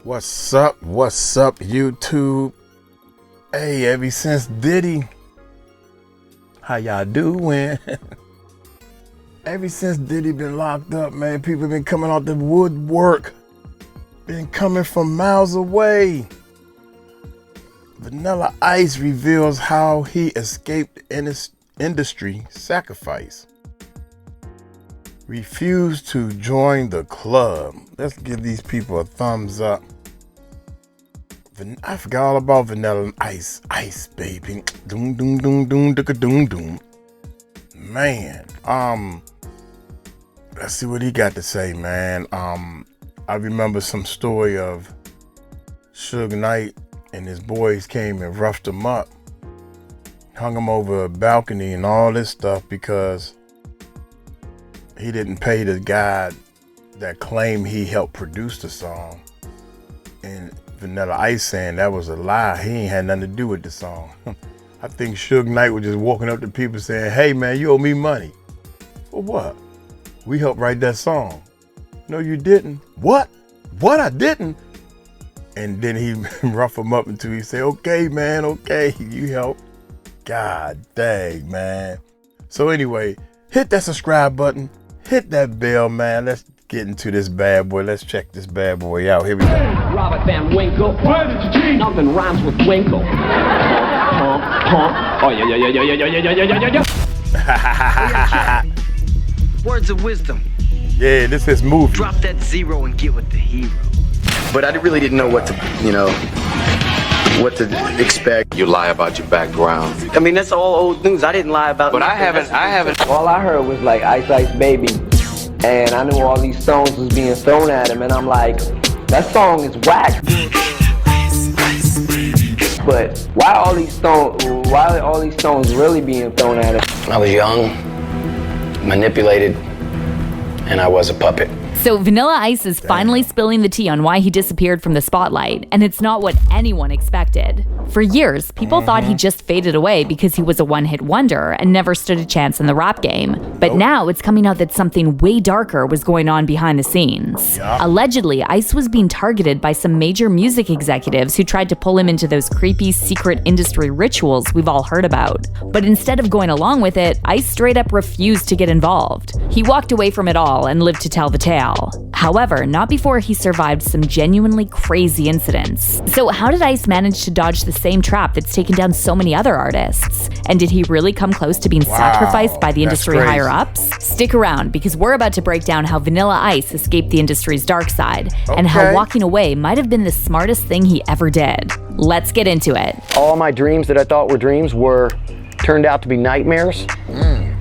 What's up, YouTube? Hey, ever since Diddy, how y'all doing? Ever since Diddy been locked up, man, people been coming out the woodwork. Been coming from miles away. Vanilla Ice reveals how he escaped industry sacrifice. Refused to join the club. Let's give these people a thumbs up. I forgot all about Vanilla Ice. Ice, baby. Doom, doom, doom, doom, doom, doom. Man, let's see what he got to say, man. I remember some story of Suge Knight and his boys came and roughed him up, hung him over a balcony and all this stuff because he didn't pay the guy that claimed he helped produce the song. And Vanilla Ice saying that was a lie. He ain't had nothing to do with the song. I think Suge Knight was just walking up to people saying, hey man, you owe me money. For what? We helped write that song. No, you didn't. What? What? I didn't. And then he rough him up until he said, okay, man, okay, you helped. God dang, man. So anyway, hit that subscribe button. Hit that bell, man. Let's get into this bad boy. Let's check this bad boy out. Here we go. Robert Van Winkle. Why did you cheat? Nothing rhymes with Winkle. Oh, yeah. Words of wisdom. Yeah, this is movie. Drop that zero and get with the hero. But I really didn't know what to expect. You lie about your background. I mean, that's all old news. I didn't lie about But nothing. I haven't. All I heard was like Ice Ice Baby, and I knew all these stones was being thrown at him, and I'm like, that song is whack. But why are all these stones really being thrown at him? I was young, manipulated, and I was a puppet. So Vanilla Ice is finally spilling the tea on why he disappeared from the spotlight, and it's not what anyone expected. For years, people thought he just faded away because he was a one-hit wonder and never stood a chance in the rap game. But now it's coming out that something way darker was going on behind the scenes. Allegedly, Ice was being targeted by some major music executives who tried to pull him into those creepy secret industry rituals we've all heard about. But instead of going along with it, Ice straight up refused to get involved. He walked away from it all and lived to tell the tale. However, not before he survived some genuinely crazy incidents. So how did Ice manage to dodge the same trap that's taken down so many other artists? And did he really come close to being sacrificed by the industry higher-ups? Stick around, because we're about to break down how Vanilla Ice escaped the industry's dark side, and how walking away might have been the smartest thing he ever did. Let's get into it. All my dreams that I thought were dreams turned out to be nightmares.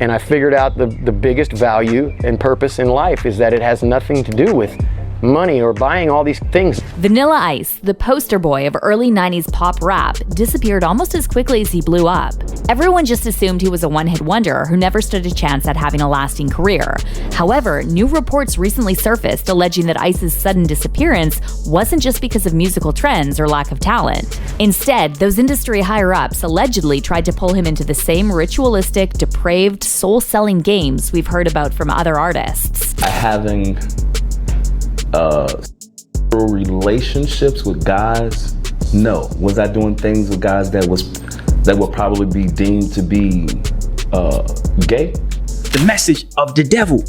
And I figured out the biggest value and purpose in life is that it has nothing to do with money or buying all these things. Vanilla Ice, the poster boy of early 90s pop rap, disappeared almost as quickly as he blew up. Everyone just assumed he was a one-hit wonder who never stood a chance at having a lasting career. However, new reports recently surfaced alleging that Ice's sudden disappearance wasn't just because of musical trends or lack of talent. Instead, those industry higher-ups allegedly tried to pull him into the same ritualistic, depraved, soul-selling games we've heard about from other artists. Having relationships with guys? No. Was I doing things with guys that would probably be deemed to be gay? The message of the devil.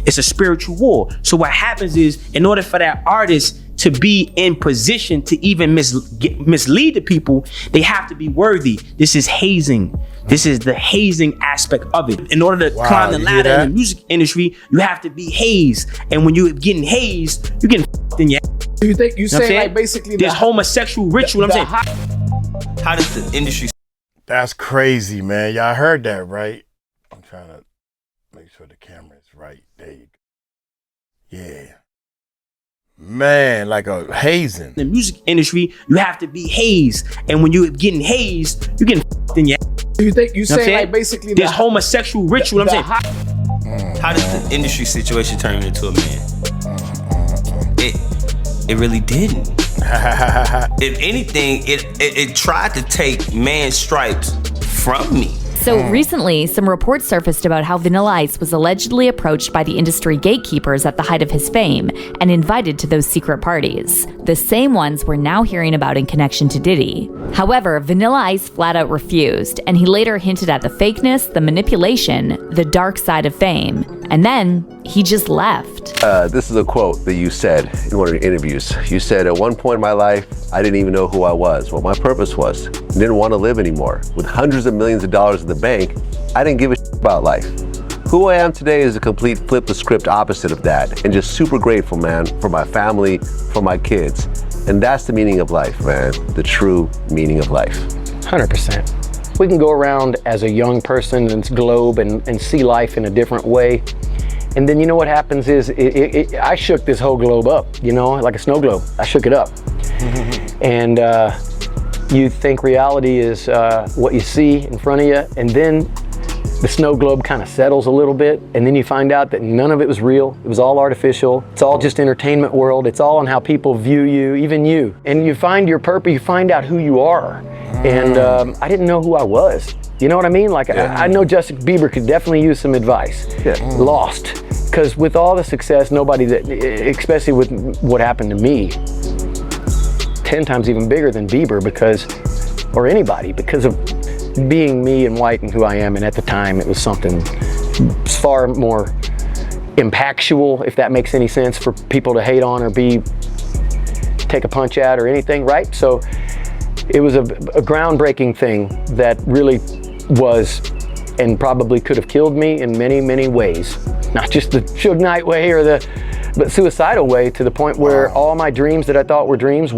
It's a spiritual war. So what happens is, in order for that artist to be in position to even mislead the people, they have to be worthy. This is hazing. This is the hazing aspect of it. In order to climb the ladder in the music industry, you have to be hazed. And when you're getting hazed, you're getting f***ed in your ass. Do you think you say like basically this homosexual ritual? How does the industry? That's crazy, man. Y'all heard that, right? I'm trying to make sure the camera is right. There you go. Yeah. Man, like a hazing. In the music industry, you have to be hazed. And when you're getting hazed, you're getting f***ed in your ass. Do you think you say like basically this homosexual ritual? How does the industry situation turn him into a man? It really didn't. If anything, it tried to take man's stripes from me. So recently, some reports surfaced about how Vanilla Ice was allegedly approached by the industry gatekeepers at the height of his fame and invited to those secret parties, the same ones we're now hearing about in connection to Diddy. However, Vanilla Ice flat out refused, and he later hinted at the fakeness, the manipulation, the dark side of fame, and then he just left. This is a quote that you said in one of your interviews. You said, at one point in my life, I didn't even know who I was, what my purpose was. I didn't want to live anymore. With hundreds of millions of dollars in the bank, I didn't give a shit about life. Who I am today is a complete flip the script opposite of that, and just super grateful, man, for my family, for my kids. And that's the meaning of life, man, the true meaning of life. 100%. We can go around as a young person in this globe and see life in a different way. And then you know what happens is, I shook this whole globe up, you know, like a snow globe. I shook it up. And you think reality is what you see in front of you, and then the snow globe kind of settles a little bit, and then you find out that none of it was real. It was all artificial. It's all just entertainment world. It's all on how people view you, even you. And you find your purpose, you find out who you are. And I didn't know who I was. You know what I mean? Like, I know Justin Bieber could definitely use some advice. Lost. Because with all the success, nobody that, especially with what happened to me, 10 times even bigger than Bieber, or anybody, because of being me and white and who I am. And at the time, it was something far more impactful, if that makes any sense, for people to hate on or take a punch at or anything, right? So it was a groundbreaking thing that really was, and probably could have killed me in many, many ways. Not just the Suge Knight way but suicidal way, to the point where all my dreams that I thought were dreams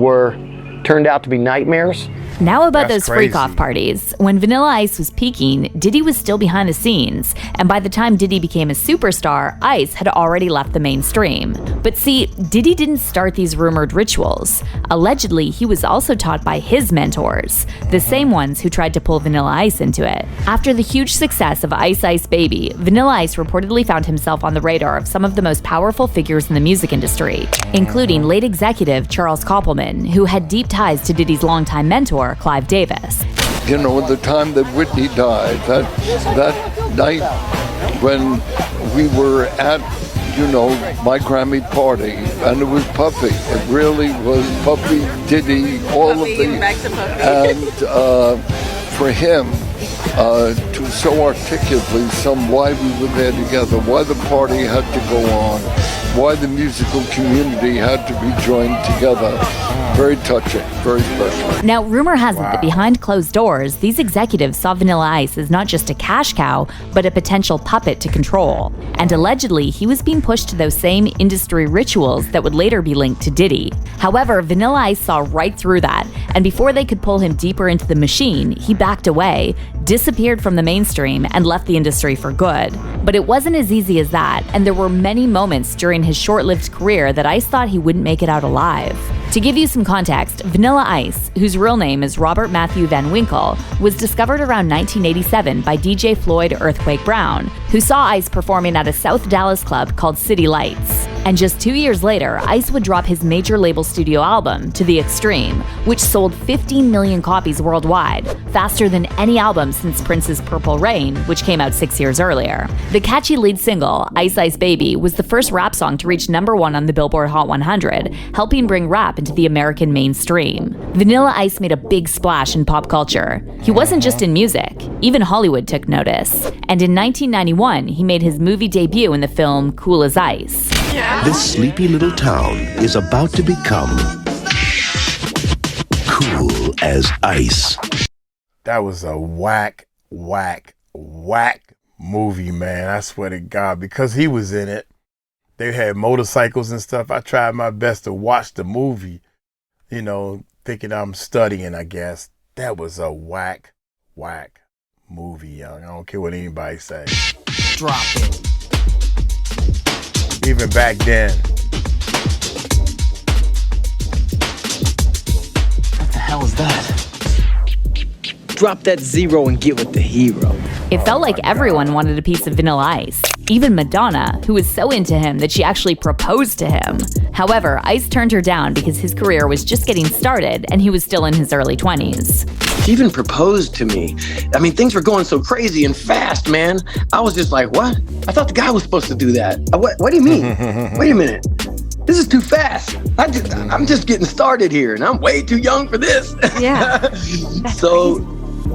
turned out to be nightmares. Now about those freak-off parties. When Vanilla Ice was peaking, Diddy was still behind the scenes, and by the time Diddy became a superstar, Ice had already left the mainstream. But see, Diddy didn't start these rumored rituals. Allegedly, he was also taught by his mentors, the same ones who tried to pull Vanilla Ice into it. After the huge success of Ice Ice Baby, Vanilla Ice reportedly found himself on the radar of some of the most powerful figures in the music industry, including late executive Charles Koppelman, who had deep ties to Diddy's longtime mentor, Clive Davis. You know, at the time that Whitney died, that night when we were at, you know, my Grammy party, and it was Puffy. It really was Puffy, Diddy, all Puffy, of the, and for him to so articulately why we were there together, why the party had to go on, why the musical community had to be joined together. Very touching, very special. Now, rumor has it that behind closed doors, these executives saw Vanilla Ice as not just a cash cow, but a potential puppet to control. And allegedly, he was being pushed to those same industry rituals that would later be linked to Diddy. However, Vanilla Ice saw right through that, and before they could pull him deeper into the machine, he backed away, disappeared from the mainstream, and left the industry for good. But it wasn't as easy as that, and there were many moments during his short-lived career that Ice thought he wouldn't make it out alive. To give you some context, Vanilla Ice, whose real name is Robert Matthew Van Winkle, was discovered around 1987 by DJ Floyd Earthquake Brown, who saw Ice performing at a South Dallas club called City Lights. And just 2 years later, Ice would drop his major label studio album, To the Extreme, which sold 15 million copies worldwide, faster than any album since Prince's Purple Rain, which came out 6 years earlier. The catchy lead single, Ice Ice Baby, was the first rap song to reach #1 on the Billboard Hot 100, helping bring rap into the American mainstream. Vanilla Ice made a big splash in pop culture. He wasn't just in music, even Hollywood took notice. And in 1991, he made his movie debut in the film Cool as Ice. This sleepy little town is about to become cool as ice. That was a whack movie, man. I swear to God, because he was in it. They had motorcycles and stuff. I tried my best to watch the movie, you know, thinking I'm studying, I guess. That was a whack movie, young. I don't care what anybody say. Drop it. Even back then. What the hell is that? Drop that zero and get with the hero. It felt like everyone wanted a piece of Vanilla Ice. even Madonna, who was so into him that she actually proposed to him. However, Ice turned her down because his career was just getting started and he was still in his early 20s. She even proposed to me. I mean, things were going so crazy and fast, man. I was just like, what? I thought the guy was supposed to do that. What do you mean? Wait a minute. This is too fast. I'm just getting started here, and I'm way too young for this. Yeah. So,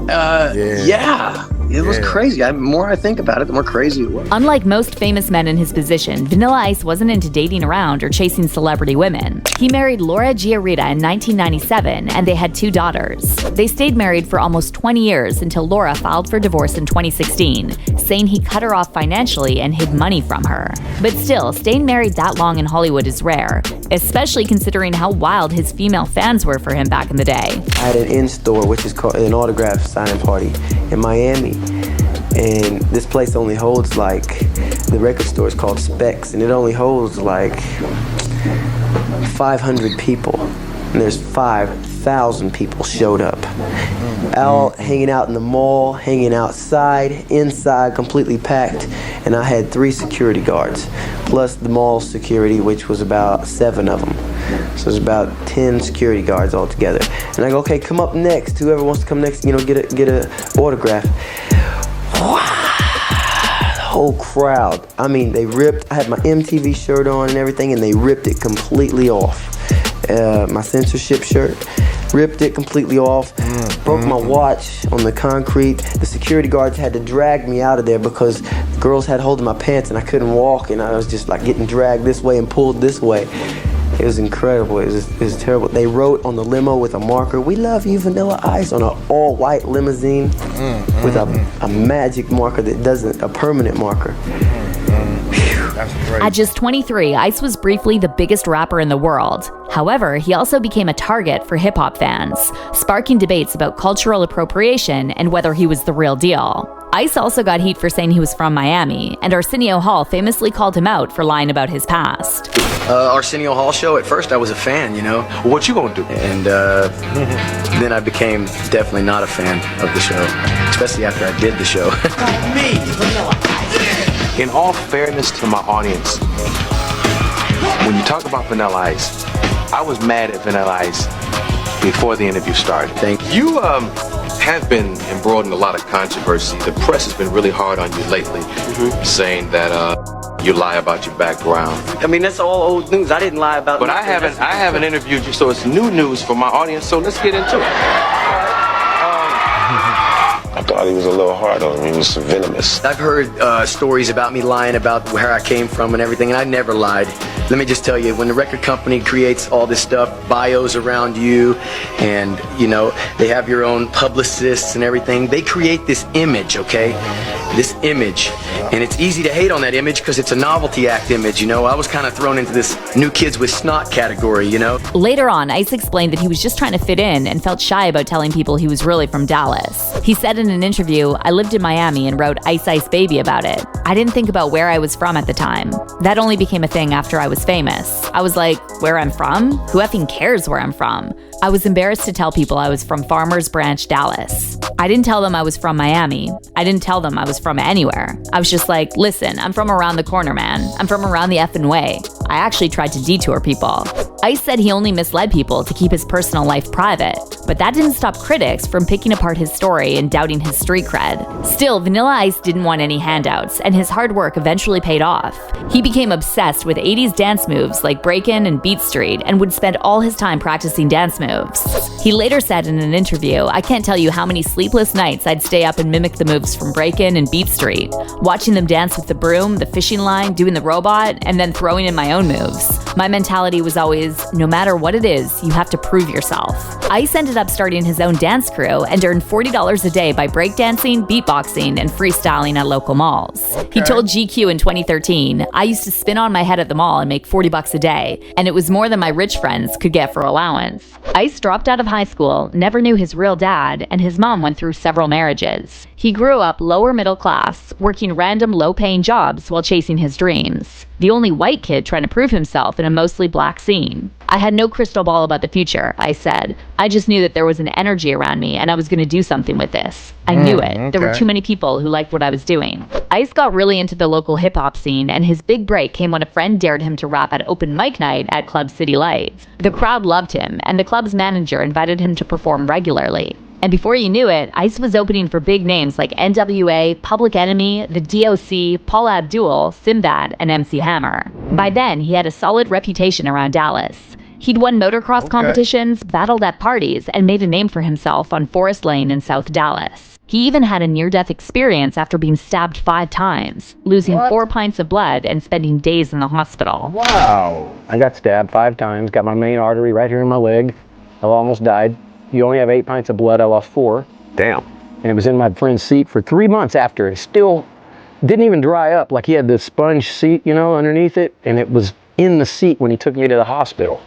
yeah. It was crazy. The more I think about it, the more crazy it was. Unlike most famous men in his position, Vanilla Ice wasn't into dating around or chasing celebrity women. He married Laura Giarrita in 1997, and they had 2 daughters. They stayed married for almost 20 years until Laura filed for divorce in 2016, saying he cut her off financially and hid money from her. But still, staying married that long in Hollywood is rare, especially considering how wild his female fans were for him back in the day. I had an in-store, which is called an autograph signing party in Miami. And this place only holds the record store is called Specs, and it only holds 500 people. And there's 5,000 people showed up. All hanging out in the mall, hanging outside, inside, completely packed. And I had 3 security guards, plus the mall security, which was about 7 of them. So there's about 10 security guards all together. And I go, okay, come up next. Whoever wants to come next, get a autograph. The whole crowd. I mean, they ripped. I had my MTV shirt on and everything, and they ripped it completely off. My censorship shirt, ripped it completely off. Broke my watch on the concrete. The security guards had to drag me out of there because the girls had hold of my pants and I couldn't walk, and I was just getting dragged this way and pulled this way. It was incredible. It was terrible. They wrote on the limo with a marker, "We love you, Vanilla Ice," on an all-white limousine with a magic marker that doesn't, a permanent marker. At just 23, Ice was briefly the biggest rapper in the world. However, he also became a target for hip-hop fans, sparking debates about cultural appropriation and whether he was the real deal. Ice also got heat for saying he was from Miami, and Arsenio Hall famously called him out for lying about his past. Arsenio Hall show, at first I was a fan, What you gonna do? And then I became definitely not a fan of the show, especially after I did the show. Me, Vanilla Ice. In all fairness to my audience, when you talk about Vanilla Ice, I was mad at Vanilla Ice before the interview started. Thank you. You have been embroiled in a lot of controversy. The press has been really hard on you lately, saying that you lie about your background. I mean, that's all old news. I didn't lie about. But I haven't interviewed you, so it's new news for my audience. So let's get into it. I thought he was a little hard on me. He was venomous. I've heard stories about me lying about where I came from and everything, and I never lied. Let me just tell you, when the record company creates all this stuff, bios around you, and they have your own publicists and everything, they create this image, okay? This image. And it's easy to hate on that image because it's a novelty act image, I was kind of thrown into this new kids with snot category, Later on, Ice explained that he was just trying to fit in and felt shy about telling people he was really from Dallas. He said in an interview, "I lived in Miami and wrote Ice Ice Baby about it. I didn't think about where I was from at the time. That only became a thing after I was famous. I was like, where I'm from? Who effing cares where I'm from? I was embarrassed to tell people I was from Farmers Branch, Dallas. I didn't tell them I was from Miami. I didn't tell them I was from anywhere. I was just like, listen, I'm from around the corner, man. I'm from around the effing way. I actually tried to detour people." Ice said he only misled people to keep his personal life private, but that didn't stop critics from picking apart his story and doubting his street cred. Still, Vanilla Ice didn't want any handouts, and his hard work eventually paid off. He became obsessed with 80s dance moves like break-in and beat street, and would spend all his time practicing dance moves. He later said in an interview, "I can't tell you how many sleepless nights I'd stay up and mimic the moves from break-in and beat street, watching them dance with the broom, the fishing line, doing the robot, and then throwing in my own moves. My mentality was always, no matter what it is, you have to prove yourself." Ice ended up starting his own dance crew and earned $40 a day by breakdancing, beatboxing, and freestyling at local malls. He told GQ in 2013, "I used to spin on my head at the mall and make $40 a day, and it was more than my rich friends could get for allowance." Ice dropped out of high school, never knew his real dad, and his mom went through several marriages. He grew up lower middle class, working random low-paying jobs while chasing his dreams. the only white kid trying to prove himself in a mostly black scene. I had no crystal ball about the future, I said. I just knew that there was an energy around me and I was going to do something with this. I knew it. Okay. There were too many people who liked what I was doing. Ice got really into the local hip-hop scene, and his big break came when a friend dared him to rap at open mic night at Club City Lights. The crowd loved him, and the club's manager invited him to perform regularly. And before you knew it, Ice was opening for big names like NWA, Public Enemy, the DOC, Paul Abdul, Sinbad, and MC Hammer. By then, he had a solid reputation around Dallas. He'd won motocross competitions, battled at parties, and made a name for himself on Forest Lane in South Dallas. He even had a near-death experience after being stabbed 5 times, losing 4 pints of blood and spending days in the hospital. Wow. I got stabbed 5 times, got my main artery right here in my leg. I almost died. You only have 8 pints of blood, I lost 4. Damn. And it was in my friend's seat for 3 months after. It still didn't even dry up. Like he had this sponge seat, you know, underneath it. And it was in the seat when he took me to the hospital.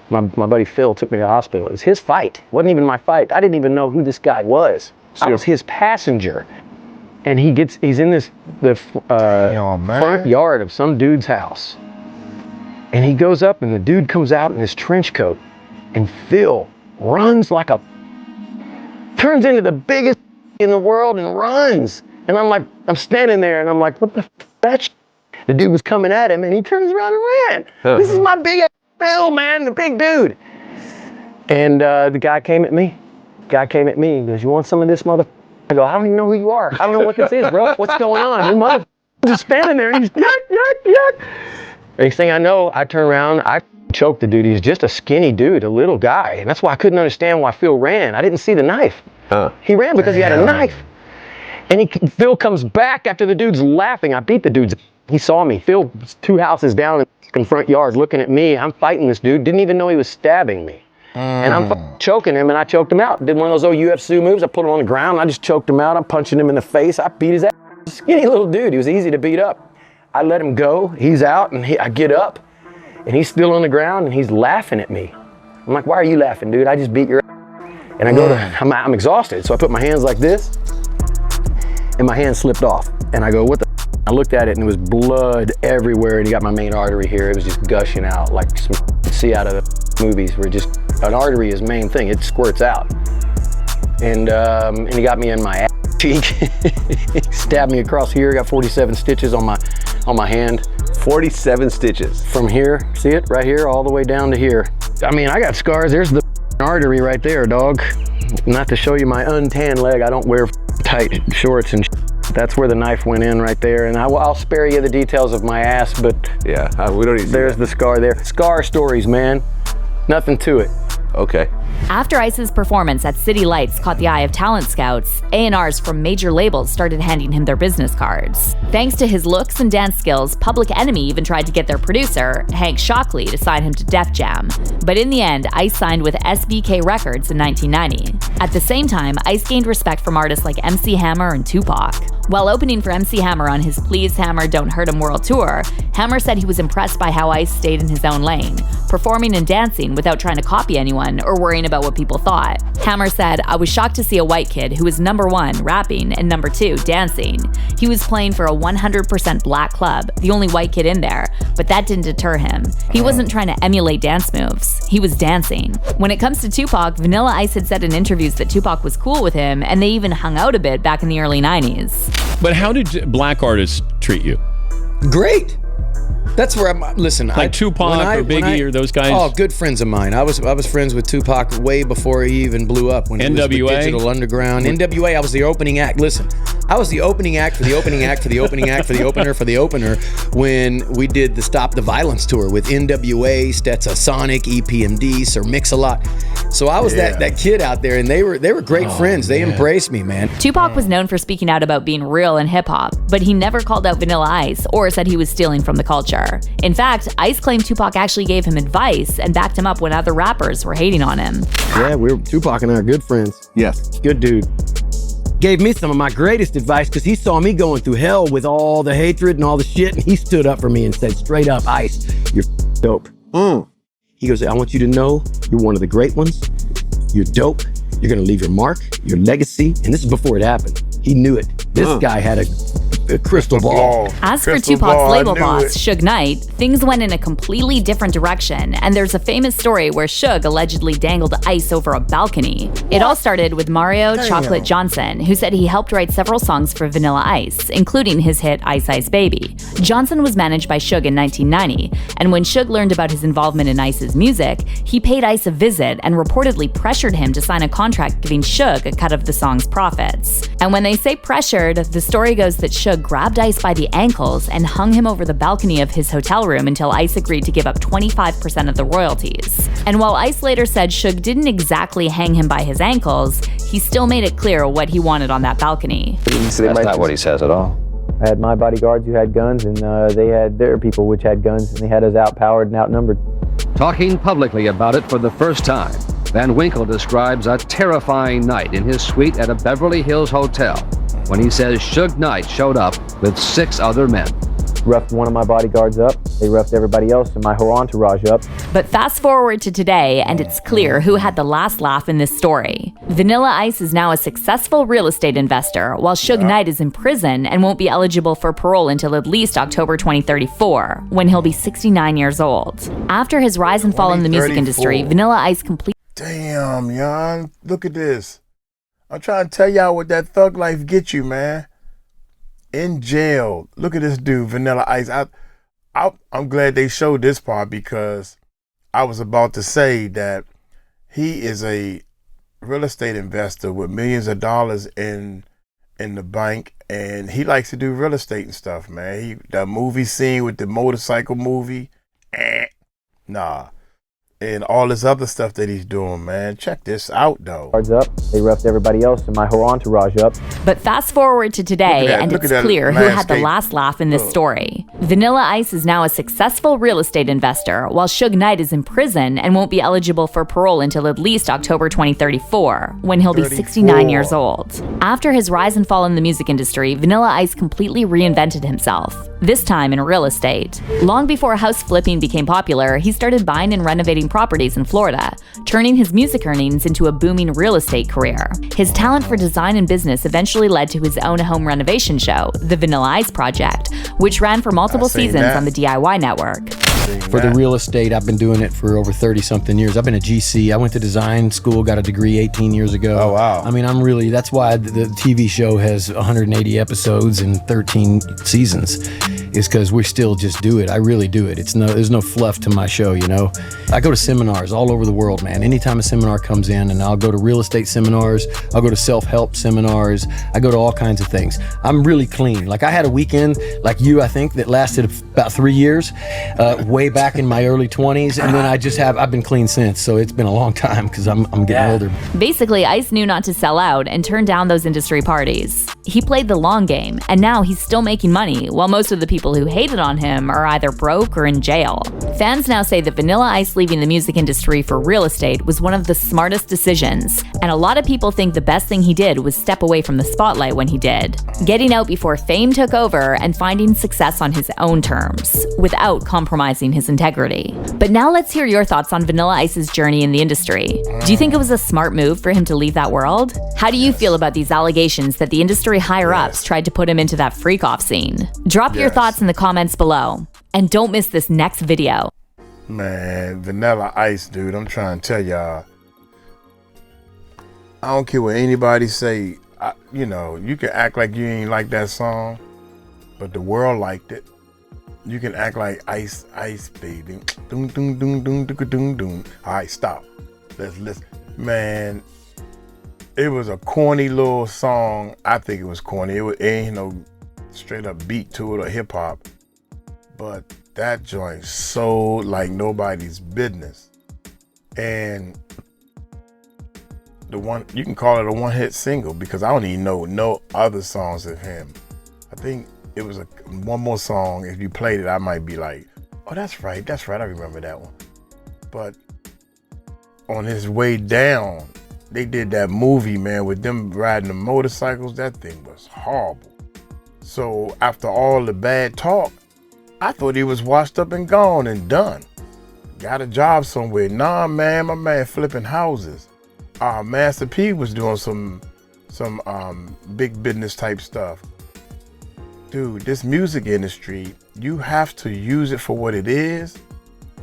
My buddy Phil took me to the hospital. It was his fight. It wasn't even my fight. I didn't even know who this guy was. I was his passenger. And he's in the front yard of some dude's house. And he goes up and the dude comes out in his trench coat. And Phil runs like turns into the biggest in the world and runs. And I'm standing there and I'm like, what the f***? The dude was coming at him and he turns around and ran. This is my big ass Phil, man, the big dude. And the guy came at me. He goes, you want some of this mother? I go, I don't even know who you are. I don't know what this is, bro. What's going on? Your mother just standing there and he's yuck. Next thing I know, I turn around, I choked the dude. He's just a skinny dude, a little guy. And that's why I couldn't understand why Phil ran. I didn't see the knife. He ran because he had a knife. And Phil comes back after the dude's laughing. I beat the dude's. He saw me. Phil was 2 houses down in the front yard looking at me. I'm fighting this dude. Didn't even know he was stabbing me. And I'm choking him, and I choked him out. Did one of those old UFC moves. I put him on the ground. I just choked him out. I'm punching him in the face. I beat his ass. Skinny little dude. He was easy to beat up. I let him go. He's out, and I get up, and he's still on the ground, and he's laughing at me. I'm like, why are you laughing, dude? I just beat your ass. And I go I'm exhausted, so I put my hands like this, and my hand slipped off. And I go, what the? I looked at it, and it was blood everywhere, and he got my main artery here. It was just gushing out like some see out of the movies where just an artery is main thing. It squirts out. And he got me in my ass cheek. Stabbed me across here. Got 47 stitches on my hand. 47 stitches. From here, see it? Right here, all the way down to here. I mean, I got scars. There's the artery right there, dog. Not to show you my untanned leg. I don't wear tight shorts and that's where the knife went in right there. And I'll spare you the details of my ass, but yeah, we don't need. There's the scar there. Scar stories, man. Nothing to it. Okay. After Ice's performance at City Lights caught the eye of talent scouts, A&Rs from major labels started handing him their business cards. Thanks to his looks and dance skills, Public Enemy even tried to get their producer, Hank Shockley, to sign him to Def Jam. But in the end, Ice signed with SBK Records in 1990. At the same time, Ice gained respect from artists like MC Hammer and Tupac. While opening for MC Hammer on his Please Hammer, Don't Hurt Him World Tour, Hammer said he was impressed by how Ice stayed in his own lane, performing and dancing without trying to copy anyone or worrying about what people thought. Hammer said, I was shocked to see a white kid who was #1 rapping and #2 dancing. He was playing for a 100% black club, the only white kid in there, but that didn't deter him. He wasn't trying to emulate dance moves. He was dancing. When it comes to Tupac, Vanilla Ice had said in interviews that Tupac was cool with him, and they even hung out a bit back in the early 90s. But how did black artists treat you? Great. That's where I'm. Listen, like Tupac or Biggie or those guys. Oh, good friends of mine. I was friends with Tupac way before he even blew up. When he was the Digital Underground. NWA. I was the opening act. Listen, I was the opening act for the opening act for the opening act for the opener for the opener when we did the Stop the Violence tour with NWA, Stetsa Sonic, EPMD, Sir Mix-a-Lot. So I was that kid out there, and they were great friends. They embraced me, man. Tupac was known for speaking out about being real in hip hop, but he never called out Vanilla Ice or said he was stealing from the culture. In fact, Ice claimed Tupac actually gave him advice and backed him up when other rappers were hating on him. Yeah, Tupac and I are good friends. Yes. Good dude. Gave me some of my greatest advice because he saw me going through hell with all the hatred and all the shit, and he stood up for me and said straight up, Ice, you're dope. He goes, I want you to know you're one of the great ones. You're dope. You're going to leave your mark, your legacy. And this is before it happened. He knew it. This guy had a crystal ball. As for Crystal Tupac's ball, I label knew boss, it. Suge Knight, things went in a completely different direction, and there's a famous story where Suge allegedly dangled Ice over a balcony. It all started with Mario Damn. Chocolate Johnson, who said he helped write several songs for Vanilla Ice, including his hit Ice Ice Baby. Johnson was managed by Suge in 1990, and when Suge learned about his involvement in Ice's music, he paid Ice a visit and reportedly pressured him to sign a contract giving Suge a cut of the song's profits. And when they say pressured, the story goes that Suge grabbed Ice by the ankles and hung him over the balcony of his hotel room until Ice agreed to give up 25% of the royalties. And while Ice later said Suge didn't exactly hang him by his ankles, he still made it clear what he wanted on that balcony. That's not what he says at all. I had my bodyguards who had guns, and they had their people which had guns, and they had us outpowered and outnumbered. Talking publicly about it for the first time, Van Winkle describes a terrifying night in his suite at a Beverly Hills hotel when he says Suge Knight showed up with 6 other men. Roughed one of my bodyguards up, they roughed everybody else in my whole entourage up. But fast forward to today, and it's clear who had the last laugh in this story. Vanilla Ice is now a successful real estate investor, while Suge Knight is in prison and won't be eligible for parole until at least October 2034, when he'll be 69 years old. After his rise and fall in the music industry, Vanilla Ice completely... Damn, y'all. Look at this. I'm trying to tell y'all what that thug life gets you, man. In jail. Look at this dude, Vanilla Ice. I'm glad they showed this part because I was about to say that he is a real estate investor with millions of dollars in the bank, and he likes to do real estate and stuff, man. That movie scene with the motorcycle movie, nah. And all this other stuff that he's doing, man. Check this out, though. Up, they roughed everybody else in my whole entourage up. But fast forward to today, and it's clear who had the last laugh in this story. Vanilla Ice is now a successful real estate investor, while Suge Knight is in prison and won't be eligible for parole until at least October 2034, when he'll be 69 years old. After his rise and fall in the music industry, Vanilla Ice completely reinvented himself, this time in real estate. Long before house flipping became popular, he started buying and renovating properties in Florida, turning his music earnings into a booming real estate career. His talent for design and business eventually led to his own home renovation show, The Vanilla Ice Project, which ran for multiple seasons on the DIY network. For the real estate, I've been doing it for over 30-something years. I've been a GC. I went to design school, got a degree 18 years ago. Oh, wow. I mean, that's why the TV show has 180 episodes and 13 seasons, is because we still just do it. I really do it. There's no fluff to my show, you know? I go to seminars all over the world, man. Anytime a seminar comes in, and I'll go to real estate seminars, I'll go to self-help seminars, I go to all kinds of things. I'm really clean. Like, I had a weekend, like you, I think, that lasted about 3 years, way back in my early 20s, and then I've been clean since, so it's been a long time because I'm getting older. Basically, Ice knew not to sell out and turned down those industry parties. He played the long game, and now he's still making money, while most of the people who hated on him are either broke or in jail. Fans now say that Vanilla Ice leaving the music industry for real estate was one of the smartest decisions, and a lot of people think the best thing he did was step away from the spotlight when he did, getting out before fame took over and finding success on his own terms, without compromising his integrity. But now let's hear your thoughts on Vanilla Ice's journey in the industry. Do you think it was a smart move for him to leave that world? How do you feel about these allegations that the industry higher-ups tried to put him into that freak-off scene? Drop your thoughts in the comments below. And don't miss this next video. Man, Vanilla Ice, dude, I'm trying to tell y'all. I don't care what anybody say. You can act like you ain't like that song, but the world liked it. You can act like Ice, Ice, baby. Doom, doom, doom, doom, doom, doom, doom. All right, stop. Let's listen. Man, it was a corny little song. I think it was corny. It ain't no straight up beat to it or hip hop. But that joint sold like nobody's business. And you can call it a one-hit single because I don't even know no other songs of him. I think it was one more song. If you played it, I might be like, oh, that's right, I remember that one. But on his way down, they did that movie, man, with them riding the motorcycles. That thing was horrible. So after all the bad talk, I thought he was washed up and gone and done. Got a job somewhere. Nah, man, my man flipping houses. Master P was doing some big business type stuff. dude, this music industry, you have to use it for what it is.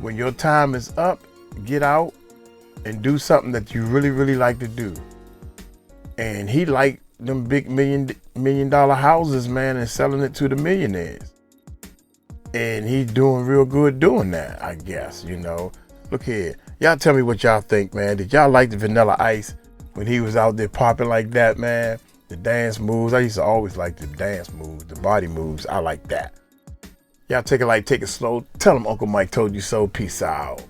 When your time is up, get out and do something that you really, really like to do. And he liked them big million dollar houses, man, and selling it to the millionaires. And he's doing real good doing that, I guess, you know. Look here, y'all tell me what y'all think, man. Did y'all like the Vanilla Ice when he was out there popping like that, man? The dance moves, I used to always like the dance moves, the body moves, I like that. Y'all take it slow. Tell him Uncle Mike told you so. Peace out.